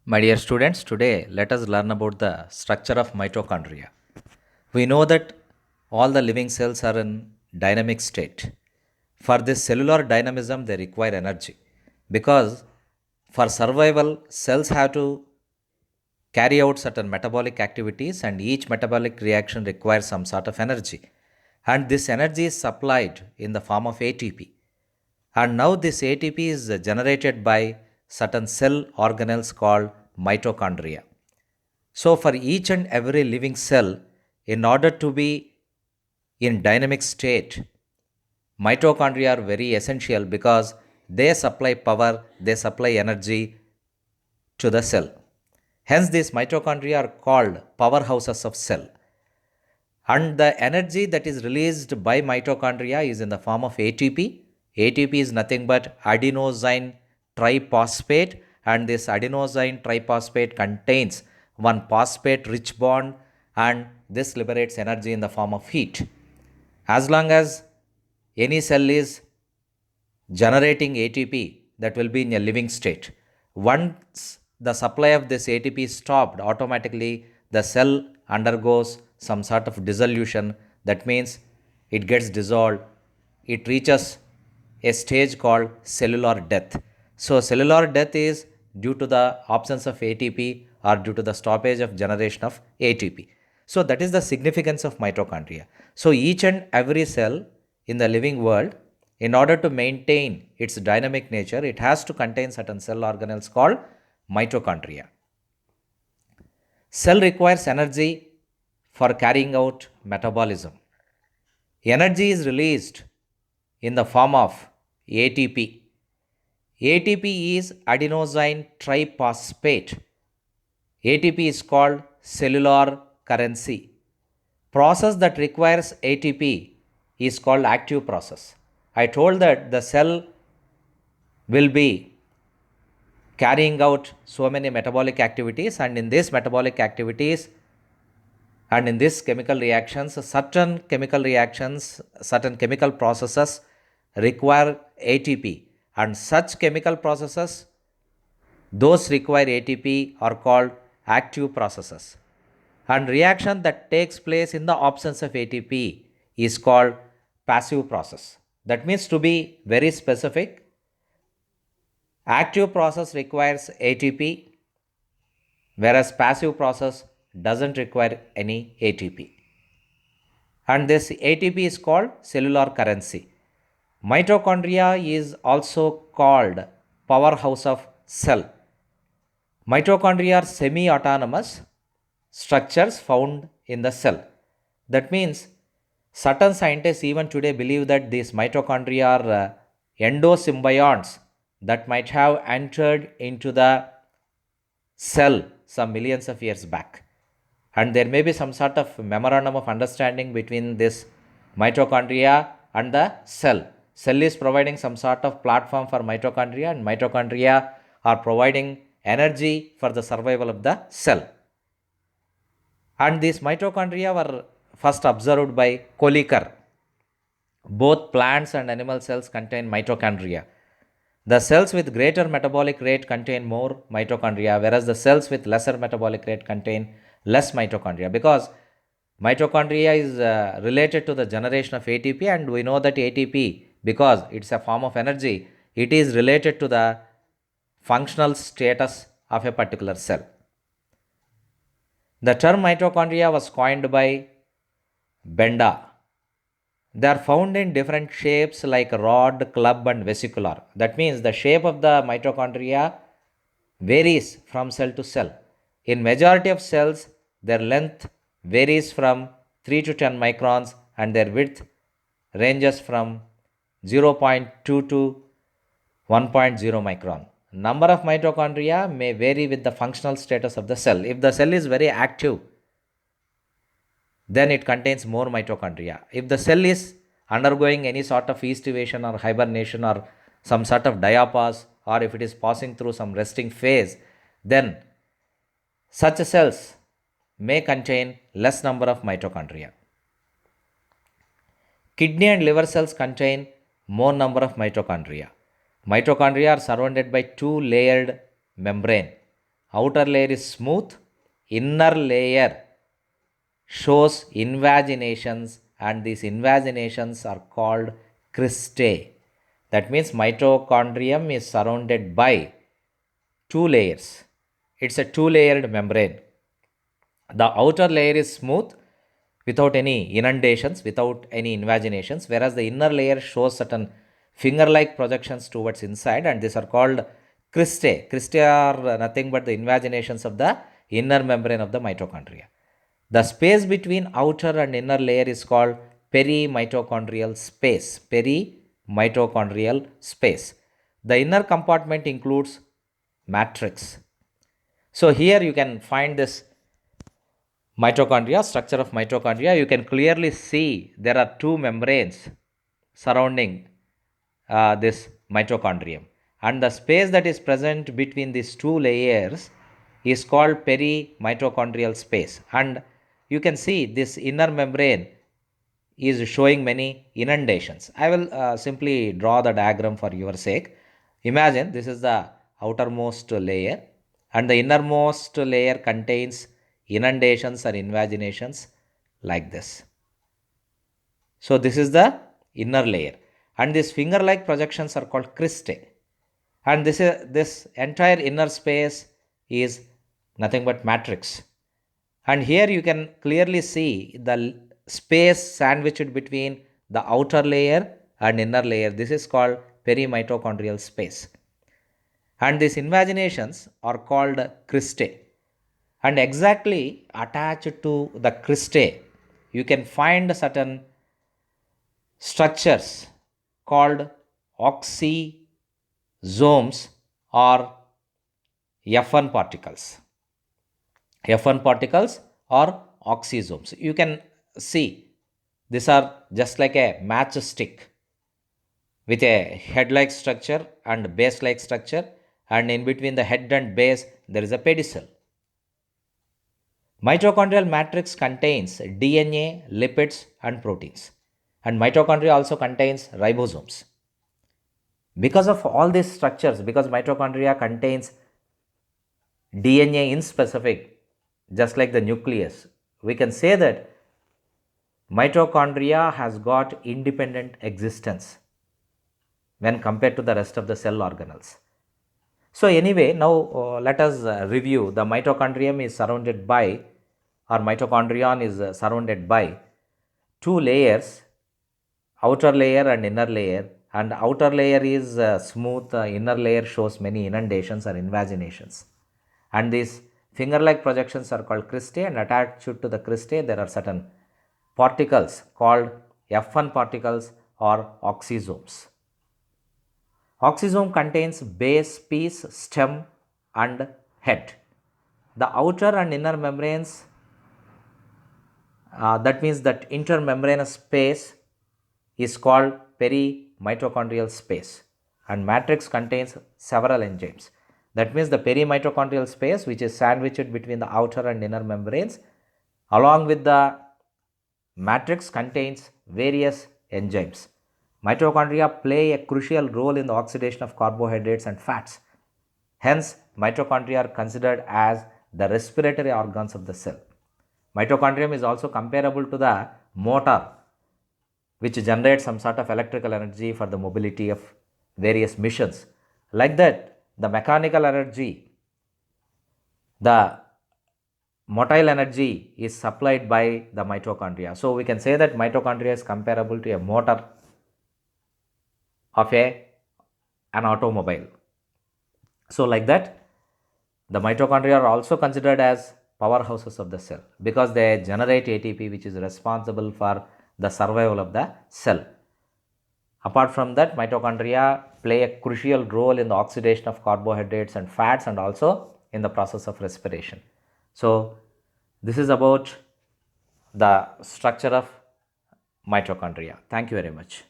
My dear students, today let us learn about the structure of mitochondria. We know that all the living cells are in dynamic state. For this cellular dynamism, they require energy because for survival, cells have to carry out certain metabolic activities, and each metabolic reaction requires some sort of energy. And this energy is supplied in the form of ATP. And now this ATP is generated by certain cell organelles called mitochondria. So, for each and every living cell, in order to be in dynamic state, mitochondria are very essential because they supply power, they supply energy to the cell. Hence, these mitochondria are called powerhouses of cell. And the energy that is released by mitochondria is in the form of ATP. ATP is nothing but adenosine triphosphate, and this adenosine triphosphate contains one phosphate rich bond, and this liberates energy in the form of heat. As long as any cell is generating ATP, that will be in a living state. Once the supply of this ATP is stopped, automatically the cell undergoes some sort of dissolution. That means it gets dissolved. It reaches a stage called cellular death. So, cellular death is due to the absence of ATP or due to the stoppage of generation of ATP. So, that is the significance of mitochondria. So, each and every cell in the living world, in order to maintain its dynamic nature, it has to contain certain cell organelles called mitochondria. Cell requires energy for carrying out metabolism. Energy is released in the form of ATP. ATP is adenosine triphosphate. ATP is called cellular currency. Process that requires ATP is called active process. I told that the cell will be carrying out so many metabolic activities, and in these metabolic activities and in these chemical reactions, certain chemical processes require ATP, and such chemical processes, those require ATP, are called active processes. And reaction that takes place in the absence of ATP is called passive process. That means, to be very specific, active process requires ATP, whereas passive process doesn't require any ATP. And this ATP is called cellular currency. Mitochondria is also called powerhouse of cell. Mitochondria are semi-autonomous structures found in the cell. That means certain scientists even today believe that these mitochondria are endosymbionts that might have entered into the cell some millions of years back. And there may be some sort of memorandum of understanding between this mitochondria and the cell. Cell is providing some sort of platform for mitochondria, and mitochondria are providing energy for the survival of the cell. And these mitochondria were first observed by Kolliker. Both plants and animal cells contain mitochondria. The cells with greater metabolic rate contain more mitochondria, whereas the cells with lesser metabolic rate contain less mitochondria, because mitochondria is related to the generation of ATP, and we know that ATP, because it's a form of energy, it is related to the functional status of a particular cell. The term mitochondria was coined by Benda. They are found in different shapes like rod, club, and vesicular. That means the shape of the mitochondria varies from cell to cell. In majority of cells, their length varies from 3 to 10 microns, and their width ranges from 0.2 to 1.0 micron. Number of mitochondria may vary with the functional status of the cell. If the cell is very active, then it contains more mitochondria. If the cell is undergoing any sort of estivation or hibernation or some sort of diapause, or if it is passing through some resting phase, then such cells may contain less number of mitochondria. Kidney and liver cells contain more number of mitochondria. Mitochondria are surrounded by two layered membrane outer layer is smooth, inner layer shows invaginations, and these invaginations are called cristae. That means mitochondrium is surrounded by two layers. It's a two-layered membrane. The outer layer is smooth without any inundations, without any invaginations, whereas the inner layer shows certain finger-like projections towards inside, and these are called cristae. Cristae are nothing but the invaginations of the inner membrane of the mitochondria. The space between outer and inner layer is called perimitochondrial space. Perimitochondrial space. The inner compartment includes matrix. So here you can find this mitochondria, structure of mitochondria. You can clearly see there are two membranes surrounding this mitochondrium, and the space that is present between these two layers is called perimitochondrial space. And you can see this inner membrane is showing many inundations. I will simply draw the diagram for your sake. Imagine this is the outermost layer, and the innermost layer contains inundations or invaginations like this. So this is the inner layer, and these finger-like projections are called cristae. And this entire inner space is nothing but matrix. And here you can clearly see the space sandwiched between the outer layer and inner layer. This is called perimitochondrial space. And these invaginations are called cristae. And exactly attached to the cristae, you can find certain structures called oxysomes or F1 particles. F1 particles or oxysomes. You can see these are just like a matchstick with a head-like structure and base-like structure, and in between the head and base there is a pedicel. Mitochondrial matrix contains DNA, lipids, and proteins, and mitochondria also contains ribosomes. Because of all these structures, because mitochondria contains DNA in specific, just like the nucleus, we can say that mitochondria has got independent existence when compared to the rest of the cell organelles. So anyway, now let us review. The mitochondrium is surrounded by, or mitochondrion is surrounded by two layers, outer layer and inner layer. And outer layer is smooth, inner layer shows many inundations or invaginations. And these finger-like projections are called cristae, and attached to the cristae there are certain particles called F1 particles or oxysomes. Oxysome contains base, piece, stem, and head. The outer and inner membranes, that means that intermembranous space is called perimitochondrial space, and matrix contains several enzymes. That means the perimitochondrial space, which is sandwiched between the outer and inner membranes, along with the matrix, contains various enzymes. Mitochondria play a crucial role in the oxidation of carbohydrates and fats. Hence, mitochondria are considered as the respiratory organs of the cell. Mitochondrium is also comparable to the motor, which generates some sort of electrical energy for the mobility of various missions. Like that, the mechanical energy, the motile energy is supplied by the mitochondria. So we can say that mitochondria is comparable to a motor of an automobile. So like that, the mitochondria are also considered as powerhouses of the cell because they generate ATP, which is responsible for the survival of the cell. Apart from that, mitochondria play a crucial role in the oxidation of carbohydrates and fats, and also in the process of respiration. So this is about the structure of mitochondria. Thank you very much.